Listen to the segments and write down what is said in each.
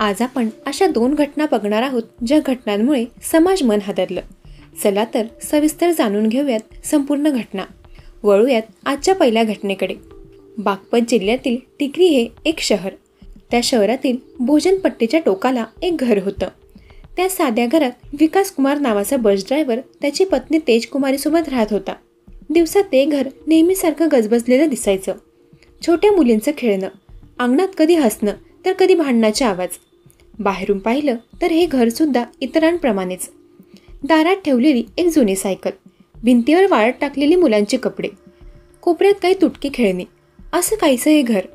आज आपण अशा 2 घटना बघणार आहोत ज्या घटनांमुळे समाज मन हादरलं. चला तर सविस्तर जाणून घेऊयात संपूर्ण घटना. वळूयात आजच्या पहिल्या घटनेकडे. बागपत जिल्ह्यातील टिकरी हे एक शहर. त्या शहरातील भोजनपट्टीच्या टोकाला एक घर होतं. त्या साध्या घरात विकास कुमार नावाचा बस ड्रायव्हर त्याची पत्नी तेजकुमारीसोबत राहत होता. दिवसा ते घर नेहमीसारखं गजबजलेलं दिसायचं. छोट्या मुलींचं खेळणं, अंगणात कधी हसणं तर कधी भांडणाचे आवाज. बाहेरून पाहिलं तर हे घरसुद्धा इतरांप्रमाणेच. दारात ठेवलेली एक जुनी सायकल, भिंतीवर वाळत टाकलेली मुलांची कपडे, कोपऱ्यात काही तुटकी खेळणी, असं काहीसं हे घर.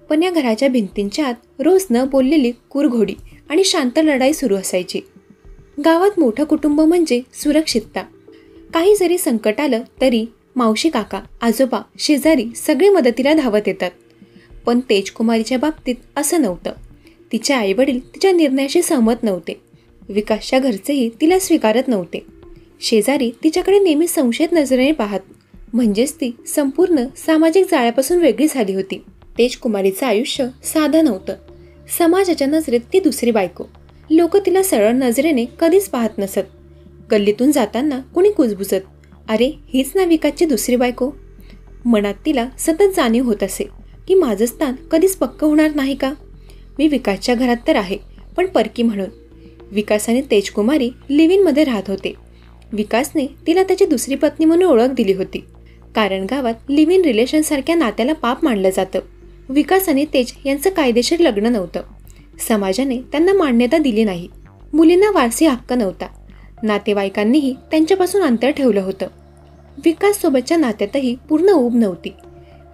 पण या घराच्या भिंतींच्या आत रोज न बोललेली कुरघोडी आणि शांत लढाई सुरू असायची. गावात मोठं कुटुंब म्हणजे सुरक्षितता. काही जरी संकट आलं तरी मावशी, काका, आजोबा, शेजारी सगळे मदतीला धावत येतात. पण तेजकुमारीच्या बाबतीत असं नव्हतं. तिचे आईवडील तिच्या निर्णयाशी सहमत नव्हते. विकासच्या घरचेही तिला स्वीकारत नव्हते. शेजारी तिच्याकडे नेहमी संशयित नजरेने पाहत. म्हणजेच ती संपूर्ण सामाजिक जाळ्यापासून वेगळी झाली होती. तेजकुमारीचं आयुष्य साधं नव्हतं. समाजाच्या नजरेत ती दुसरी बायको. लोक तिला सरळ नजरेने कधीच पाहत नसत. गल्लीतून जाताना कुणी कुजबुजत, अरे हीच ना विकासची दुसरी बायको. मनात तिला सतत जाणीव होत असे की माझं स्थान कधीच पक्क होणार नाही का. मी विकासच्या घरात तर आहे, पण परकी म्हणून. विकास आणि तेजकुमारी लिव्हिंगमध्ये राहत होते. विकासने तिला त्याची दुसरी पत्नी म्हणून ओळख दिली होती, कारण गावात लिव्ह इन रिलेशनसारख्या नात्याला पाप मानलं जातं. विकास आणि तेज यांचं कायदेशीर लग्न नव्हतं. समाजाने त्यांना मान्यता दिली नाही. मुलींना वारसी हक्क नव्हता. नातेवाईकांनीही त्यांच्यापासून अंतर ठेवलं होतं. विकाससोबतच्या नात्यातही पूर्ण ऊब नव्हती.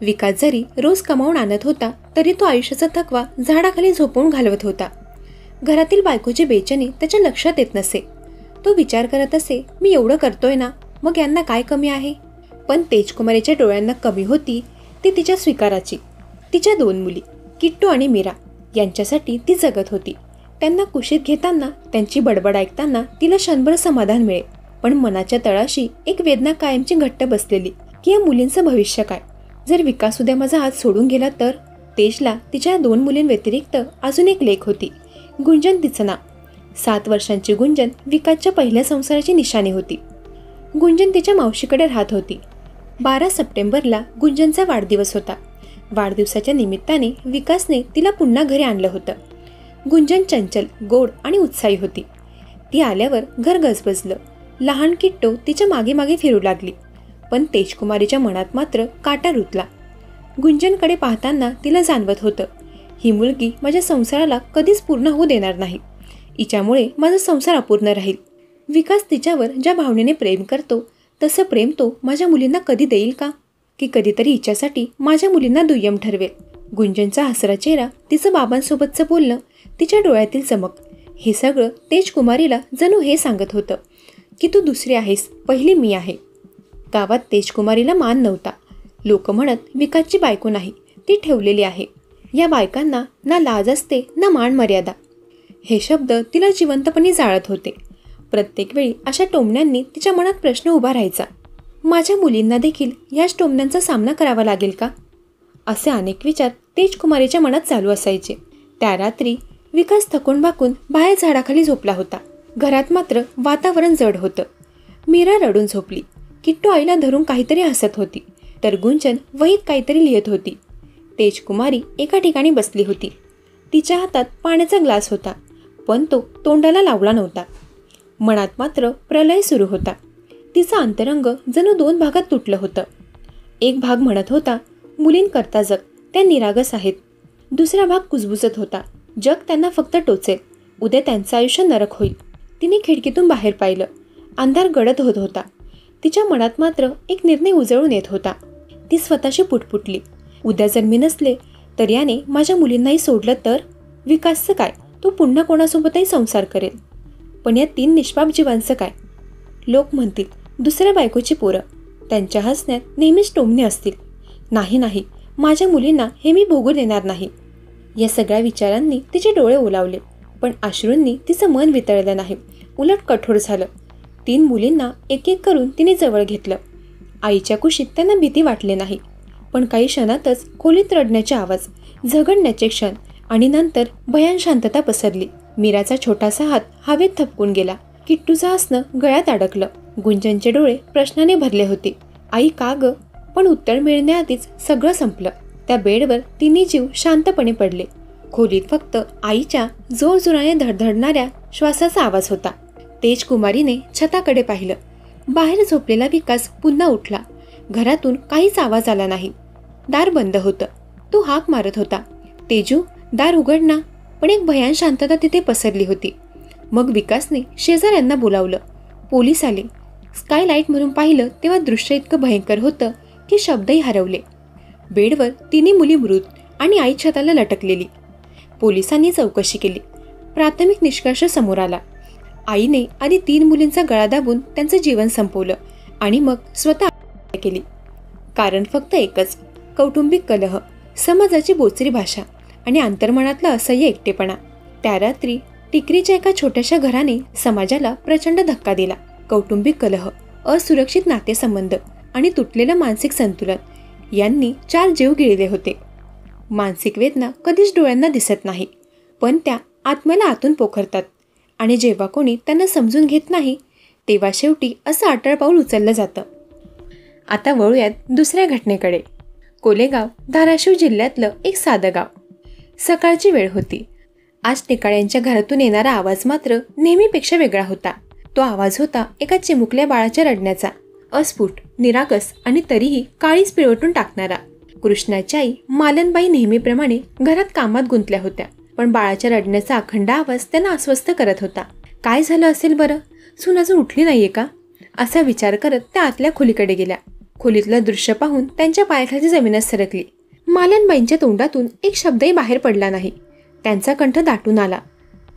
विकास जरी रोज कमावून आणत होता तरी तो आयुष्याचा थकवा झाडाखाली झोपवून घालवत होता. घरातील बायकोची बेचैनी त्याच्या लक्षात येत नसे. तो विचार करत असे, मी एवढं करतोय ना, मग यांना काय कमी आहे. पण तेजकुमारीच्या डोळ्यांना कमी होती ती तिच्या स्वीकाराची. तिच्या 2 मुली किट्टू आणि मीरा यांच्यासाठी ती जगत होती. त्यांना कुशीत घेताना, त्यांची बडबड ऐकताना तिला क्षणभर समाधान मिळे. पण मनाच्या तळाशी एक वेदना कायमची घट्ट बसलेली की या मुलींचं भविष्य काय. जर विकास उद्या माझा हात सोडून गेला तर. तेजला तिच्या 2 मुलींव्यतिरिक्त अजून एक लेक होती, गुंजन तिचं नाव. 7 वर्षांची गुंजन विकासच्या पहिल्या संसाराची निशाणी होती. गुंजन तिच्या मावशीकडे राहत होती. 12 सप्टेंबरला गुंजनचा वाढदिवस होता. वाढदिवसाच्या निमित्ताने विकासने तिला पुन्हा घरी आणलं होतं. गुंजन चंचल, गोड आणि उत्साही होती. ती आल्यावर घर गजबजलं. लहान किट्टो तिच्या मागे मागे फिरू लागली. पण तेजकुमारीच्या मनात मात्र काटा रुतला. गुंजनकडे पाहताना तिला जाणवत होतं, ही मुलगी माझ्या संसाराला कधीच पूर्ण होऊ देणार नाही. हिच्यामुळे माझा संसार अपूर्ण राहील. विकास तिच्यावर ज्या भावनेने प्रेम करतो तसं प्रेम तो माझ्या मुलींना कधी देईल का? की कधीतरी हिच्यासाठी माझ्या मुलींना दुय्यम ठरवेल. गुंजनचा हसरा चेहरा, तिचं बाबांसोबतचं बोलणं, तिच्या डोळ्यातील चमक, हे सगळं तेजकुमारीला जणू हे सांगत होतं की तू दुसरी आहेस, पहिली मी आहे. गावात तेजकुमारीला मान नव्हता. लोक म्हणत, विकासची बायको नाही, ती ठेवलेली आहे. या बायकांना ना लाज असते ना मान मर्यादा. हे शब्द तिला जिवंतपणे जाळत होते. प्रत्येक वेळी अशा टोमण्यांनी तिच्या मनात प्रश्न उभा राहायचा, माझ्या मुलींना देखील याच टोमण्यांचा सामना करावा लागेल का. असे अनेक विचार तेजकुमारीच्या मनात चालू असायचे. त्या रात्री विकास थकून भाकून बाहेर झाडाखाली झोपला होता. घरात मात्र वातावरण जड होतं. मीरा रडून झोपली. किट्टू आईला धरून काहीतरी हसत होती, तर गुंजन वहीत काहीतरी लिहित होती. तेजकुमारी एका ठिकाणी बसली होती. तिच्या हातात पाण्याचा ग्लास होता, पण तो तोंडाला लावला नव्हता. मनात मात्र प्रलय सुरू होता. तिचं अंतरंग जणू 2 भागात तुटलं होतं. एक भाग म्हणत होता, मुलींकरता जग, त्या निरागस आहेत. दुसरा भाग कुजबुजत होता, जग त्यांना फक्त टोचेल, उद्या त्यांचं आयुष्य नरक होईल. तिने खिडकीतून बाहेर पाहिलं. अंधार गडद होत होता. तिच्या मनात मात्र एक निर्णय उजळून येत होता. ती स्वतःशी पुटपुटली, उद्या जर मी नसले तर याने माझ्या मुलींनाही सोडलं तर. विकासचं काय, तो पुन्हा कोणासोबतही संसार करेल. पण या 3 निष्पाप जीवांचं काय. लोक म्हणतील, दुसऱ्या बायकोची पोरं, त्यांच्या हसण्यात नेहमीच टोमणे असतील. नाही नाही, माझ्या मुलींना हे मी भोगू देणार नाही. या सगळ्या विचारांनी तिचे डोळे ओलावले. पण अश्रूंनी तिचं मन वितळलं नाही, उलट कठोर झालं. 3 मुलींना एक एक करून तिने जवळ घेतलं. आईच्या कुशीत त्यांना भीती वाटली नाही, पण काही क्षणातच खोलीत रडण्याचे आवाज, झगडण्याचे क्षण आणि नंतर भयान शांतता पसरली. मीराचा छोटासा हात हवेत थपकून गेला. किट्टूचं हसणं गळ्यात अडकलं. गुंजनचे डोळे प्रश्नाने भरले होते. आई का ग? पण उत्तर मिळण्याआधीच सगळं संपलं. त्या बेडवर तिन्ही जीव शांतपणे पडले. खोलीत फक्त आईच्या जोरजोराने धडधडणाऱ्या श्वासाचा आवाज होता. तेजकुमारीने छताकडे पाहिलं. बाहेर झोपलेला विकास पुन्हा उठला. घरातून काहीच आवाज आला नाही. दार बंद होतं. तो हाक मारत होता, तेजू दार उघड ना. पण एक भयान शांतता तिथे पसरली होती. मग विकासने शेजाऱ्यांना बोलावलं. पोलीस आले. स्कायलाईटमधून पाहिलं तेव्हा दृश्य इतकं भयंकर होतं की शब्दही हरवले. बेडवर तिन्ही मुली मृत आणि आई छताला लटकलेली. पोलिसांनी चौकशी केली. प्राथमिक निष्कर्ष समोर आला. आईने आधी 3 मुलींचा गळा दाबून त्यांचं जीवन संपवलं आणि मग स्वतः केली. कारण फक्त एकच, कौटुंबिक कलह, समाजाची बोचरी भाषा आणि अंतर्मनातला असह्य एकटेपणा. त्या रात्री टिकरीच्या एका छोट्याशा घराने समाजाला प्रचंड धक्का दिला. कौटुंबिक कलह, असुरक्षित नातेसंबंध आणि तुटलेलं मानसिक संतुलन यांनी 4 जीव गिळले होते. मानसिक वेदना कधीच डोळ्यांना दिसत नाही, पण त्या आत्म्याला आतून पोखरतात. आणि जेव्हा कोणी त्यांना समजून घेत नाही तेव्हा शेवटी असं अटळ पाऊल उचललं जातं. आता वळूयात दुसऱ्या घटनेकडे. कोलेगाव धाराशिव जिल्ह्यातलं एक साधं गाव. सकाळची वेळ होती. आज टेकाळ्यांच्या घरातून येणारा आवाज मात्र नेहमीपेक्षा वेगळा होता. तो आवाज होता एका चिमुकल्या बाळाच्या रडण्याचा. अस्फुट, निरागस आणि तरीही काळीच पिळवटून टाकणारा. कृष्णाची आई मालनबाई नेहमीप्रमाणे घरात कामात गुंतल्या होत्या, पण बाळाच्या रडण्याचा अखंड आवाज त्यांना अस्वस्थ करत होता. काय झालं असेल बरं? सून अजून उठली नाहीये का? असा विचार करत त्या आतल्या खोलीकडे गेल्या. खोलीतलं दृश्य पाहून त्यांच्या पायाखालची जमीनच सरकली. मालनबाईंच्या तोंडातून एक शब्दही बाहेर पडला नाही. त्यांचा कंठ दाटून आला.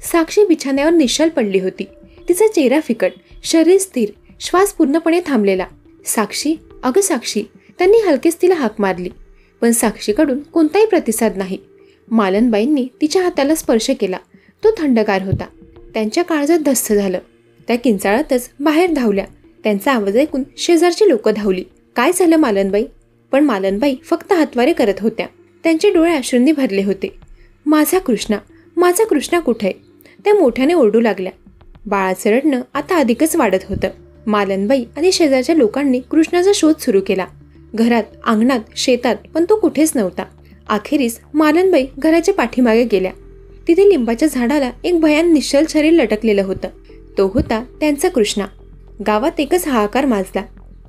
साक्षी बिछाण्यावर निश्चल पडली होती. तिचा चेहरा फिकट, शरीर स्थिर, श्वास पूर्णपणे थांबलेला. साक्षी, अगं साक्षी, त्यांनी हलकेच तिला हाक मारली, पण साक्षीकडून कोणताही प्रतिसाद नाही. मालनबाईंनी तिच्या हाताला स्पर्श केला. तो थंडगार होता. त्यांच्या काळजात धस्स झालं. त्या किंचाळतच बाहेर धावल्या. त्यांचा आवाज ऐकून शेजारची लोक धावली. काय झालं मालनबाई? पण मालनबाई फक्त हातवारे करत होत्या. त्यांचे डोळे अश्रूंनी भरले होते. माझा कृष्णा कुठे? त्या मोठ्याने ओरडू लागल्या. बाळाचं रडणं आता अधिकच वाढत होतं. मालनबाई आणि शेजारच्या लोकांनी कृष्णाचा शोध सुरू केला. घरात, अंगणात, शेतात, पण तो कुठेच नव्हता. अखेरीस मालनबाई घराच्या पाठीमागे गेल्या. तिथे लिंबाच्या झाडाला एक भयान निश्चल शरीर लटकलेलं होतं. तो होता त्यांचा कृष्णा. गावात एकच हाहाकार माजला.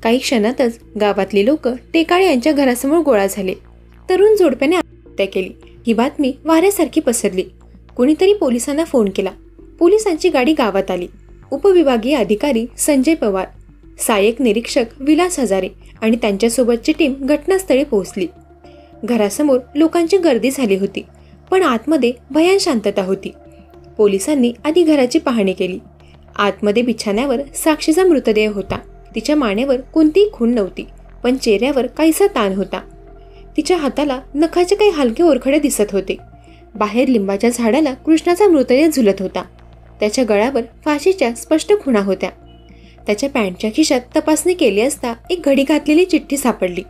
काही क्षणातच गावातली लोक टेकाळे यांच्या घरासमोर गोळा झाले. तरुण जोडप्याने आत्महत्या केली ही बातमी वाऱ्यासारखी पसरली. कोणीतरी पोलिसांना फोन केला. पोलिसांची गाडी गावात आली. उपविभागीय अधिकारी संजय पवार, सहाय्यक निरीक्षक विलास हजारे आणि त्यांच्यासोबतची टीम घटनास्थळी पोहोचली. घरासमोर लोकांची गर्दी झाली होती, पण आतमध्ये भयान शांतता होती. पोलिसांनी आधी घराची पाहणी केली. आतमध्ये बिछाण्यावर साक्षीचा मृतदेह होता. तिच्या मानेवर कोणतीही खूण नव्हती, पण चेहऱ्यावर काहीसा ताण होता. तिच्या हाताला नखाचे काही हलके ओरखडे दिसत होते. बाहेर लिंबाच्या झाडाला कृष्णाचा मृतदेह झुलत होता. त्याच्या गळ्यावर फाशीच्या स्पष्ट खुणा होत्या. त्याच्या पॅन्टच्या खिशात तपासणी केली असता एक घडी घातलेली चिठ्ठी सापडली.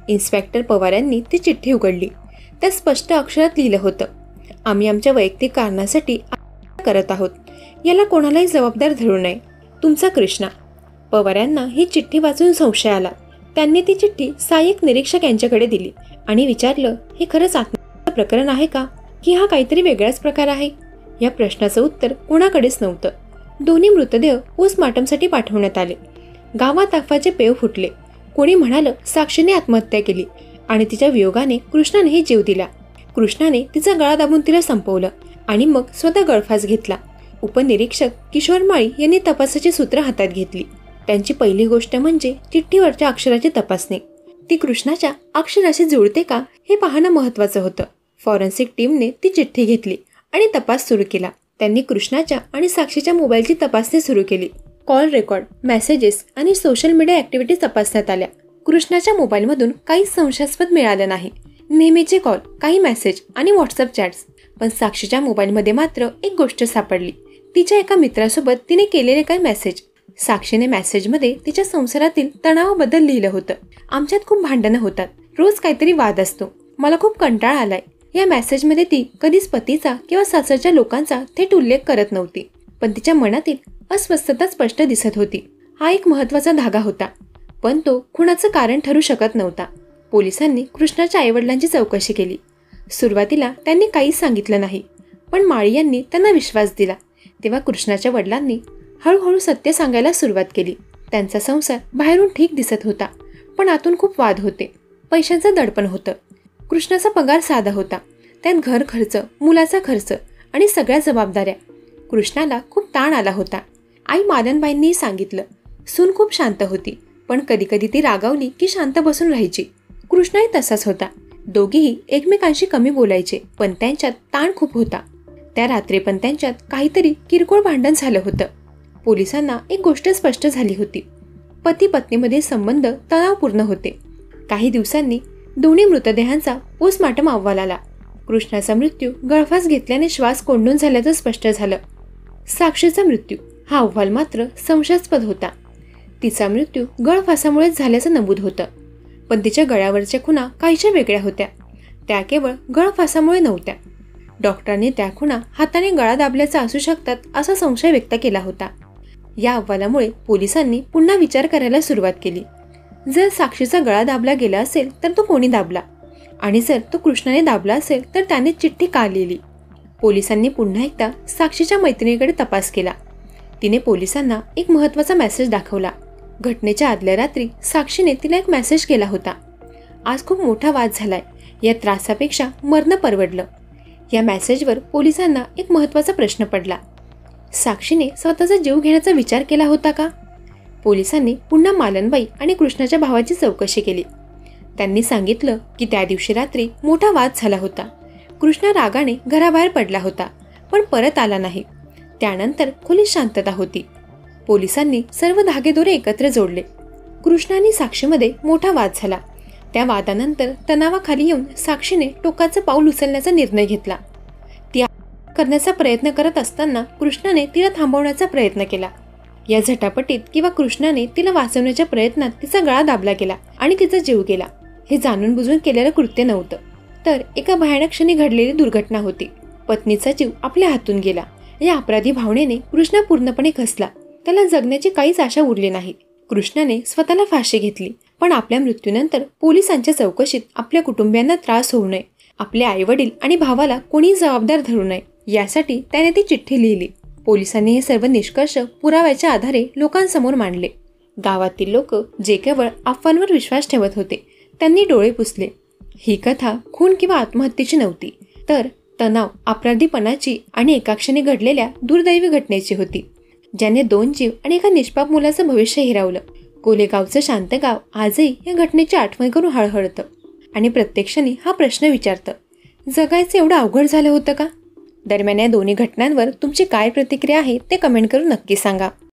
इन्स्पेक्टर पवार यांनी ती चिठ्ठी उघडली. त्यात स्पष्ट अक्षरात लिहिलं होतं, आम्ही आमच्या वैयक्तिक कारणासाठी करत आहोत. याला कोणालाही जबाबदार धरू नये. तुमचा कृष्णा. पवार यांना ही चिठ्ठी वाचून संशय आला. त्यांनी ती चिठ्ठी सहाय्यक निरीक्षक यांच्याकडे दिली आणि विचारलं, हे खरंच आत्महत्या प्रकरण आहे का, की हा काहीतरी वेगळाच प्रकार आहे? या प्रश्नाचं उत्तर कोणाकडेच नव्हतं. दोन्ही मृतदेह पोस्टमॉर्टमसाठी पाठवण्यात आले. गावात अफवाचे पेव फुटले. कोणी म्हणालं साक्षीने आत्महत्या केली आणि तिच्या वियोगाने कृष्णानेही जीव दिला. कृष्णाने तिचा गळा दाबून तिला संपवलं आणि मग स्वतः गळफास घेतला. उपनिरीक्षक किशोर माळी यांनी तपासाची सूत्र हातात घेतली. त्यांची पहिली गोष्ट म्हणजे चिठ्ठीवरच्या अक्षराची तपासणी. ती कृष्णाच्या अक्षराशी जुळते का हे पाहणं महत्त्वाचं होतं. फॉरेन्सिक टीमने ती चिठ्ठी घेतली आणि तपास सुरू केला. त्यांनी कृष्णाच्या आणि साक्षीच्या मोबाईलची तपासणी सुरू केली. कॉल रेकॉर्ड, मेसेजेस आणि सोशल मीडिया ॲक्टिव्हिटीज तपासण्यात आल्या. कृष्णाच्या मोबाईलमधून काहीच संशयास्पद मिळालं नाही. नेहमीचे कॉल, काही मेसेज आणि व्हॉट्सअप चॅट्स. पण साक्षीच्या मोबाईलमध्ये मात्र एक गोष्ट सापडली. तिच्या एका मित्रासोबत तिने केलेले काही मेसेज. साक्षीने मेसेजमध्ये तिच्या संसारातील तणावाबद्दल लिहिलं होतं. आमच्यात खूप भांडणं होतात. रोज काहीतरी वाद असतो. मला खूप कंटाळा आलाय. या मेसेजमध्ये ती कधीच पतीचा किंवा सासरच्या लोकांचा थेट उल्लेख करत नव्हती, पण तिच्या मनातील अस्वस्थता स्पष्ट दिसत होती. हा एक महत्त्वाचा धागा होता, पण तो खुनाचं कारण ठरू शकत नव्हता. पोलिसांनी कृष्णाच्या आईवडिलांची चौकशी केली. सुरुवातीला त्यांनी काहीच सांगितलं नाही, पण माळी यांनी त्यांना विश्वास दिला. तेव्हा कृष्णाच्या वडिलांनी हळूहळू सत्य सांगायला सुरुवात केली. त्यांचा संसार बाहेरून ठीक दिसत होता, पण आतून खूप वाद होते. पैशांचं दडपण होतं. कृष्णाचा पगार साधा होता, त्यात घर खर्च, मुलाचा खर्च आणि सगळ्या जबाबदाऱ्या. कृष्णाला खूप ताण आला होता. आई मादनबाईंनीही सांगितलं. सून खूप शांत होती, पण कधी कधी ती रागावली की शांत बसून राहायची. कृष्णाही तसाच होता. दोघेही एकमेकांशी कमी बोलायचे, पण त्यांच्यात ताण खूप होता. त्या रात्री पण त्यांच्यात काहीतरी किरकोळ भांडण झालं होतं. पोलिसांना एक गोष्ट स्पष्ट झाली होती. पती पत्नीमध्ये संबंध तणावपूर्ण होते. काही दिवसांनी दोन्ही मृतदेहांचा पोस्टमॉर्टम अहवाल आला. कृष्णाचा मृत्यू गळफास घेतल्याने श्वास कोंडून झाल्याचं स्पष्ट झालं. साक्षीचा मृत्यू हा अहवाल मात्र संशयास्पद होता. तिचा मृत्यू गळफासामुळेच झाल्याचं नमूद होतं, पण तिच्या गळ्यावरच्या खुणा काहीशा वेगळ्या होत्या. त्या केवळ गळफासामुळे नव्हत्या. डॉक्टरांनी त्या खुणा हाताने गळा दाबल्याचा असू शकतात असा संशय व्यक्त केला होता. या अहवालामुळे पोलिसांनी पुन्हा विचार करायला सुरुवात केली. जर साक्षीचा गळा दाबला गेला असेल तर तो कोणी दाबला, आणि जर तो कृष्णाने दाबला असेल तर त्याने चिठ्ठी का लिहिली. पोलिसांनी पुन्हा एकदा साक्षीच्या मैत्रिणीकडे तपास केला. तिने पोलिसांना एक महत्त्वाचा मेसेज दाखवला. घटनेच्या आदल्या रात्री साक्षीने तिला एक मेसेज केला होता. आज खूप मोठा वाद झालाय, या त्रासापेक्षा मरणं परवडलं. या मेसेजवर पोलिसांना एक महत्त्वाचा प्रश्न पडला. साक्षीने स्वतःचा जीव घेण्याचा विचार केला होता का? पोलिसांनी पुन्हा मालनबाई आणि कृष्णाच्या भावाची चौकशी केली. त्यांनी सांगितलं की त्या दिवशी रात्री मोठा वाद झाला होता. कृष्णा रागाने घराबाहेर पडला होता, पण परत आला नाही. त्यानंतर खोलीत शांतता होती. पोलिसांनी सर्व धागेदोरे एकत्र जोडले. कृष्णा आणि साक्षीमध्ये मोठा वाद झाला. त्या वादानंतर तणावाखाली येऊन साक्षीने टोकाचं पाऊल उचलण्याचा निर्णय घेतला. ती करण्याचा प्रयत्न करत असताना कृष्णाने तिला थांबवण्याचा प्रयत्न केला. या झटापटीत किंवा कृष्णाने तिला वाचवण्याच्या प्रयत्नात तिचा गळा दाबला गेला आणि तिचा जीव गेला. हे जाणून बुजून केलेलं कृत्य नव्हतं, तर एका भयानक क्षणी घडलेली दुर्घटना होती. पत्नीचा जीव आपल्या हातून गेला. या अपराधी भावनेने कृष्णा पूर्णपणे खचला. त्याला जगण्याची काहीच आशा उरली नाही. कृष्णाने स्वतःला फाशी घेतली, पण आपल्या मृत्यूनंतर पोलिसांच्या चौकशीत आपल्या कुटुंबियांना त्रास होऊ नये, आपले आईवडील आणि भावाला कोणी जबाबदार धरू नये, यासाठी त्याने ती चिठ्ठी लिहिली. पोलिसांनी हे सर्व निष्कर्ष पुराव्याच्या आधारे लोकांसमोर मांडले. गावातील लोक जे केवळ अफवांवर विश्वास ठेवत होते, त्यांनी डोळे पुसले. ही कथा खून किंवा आत्महत्येची नव्हती, तर तणाव, अपराधीपणाची आणि एका क्षणी घडलेल्या दुर्दैवी घटनेची होती, ज्याने 2 जीव आणि एका निष्पाप मुलाचं भविष्य हिरावलं. कोलेगावचं शांत गाव आजही या घटनेची आठवण करून हळहळतं आणि प्रत्येक क्षणी हा प्रश्न विचारतं, जगायचं एवढं अवघड झालं होतं का? दरम्यान या दोन्ही घटनांवर तुमची काय प्रतिक्रिया आहे ते कमेंट करून नक्की सांगा.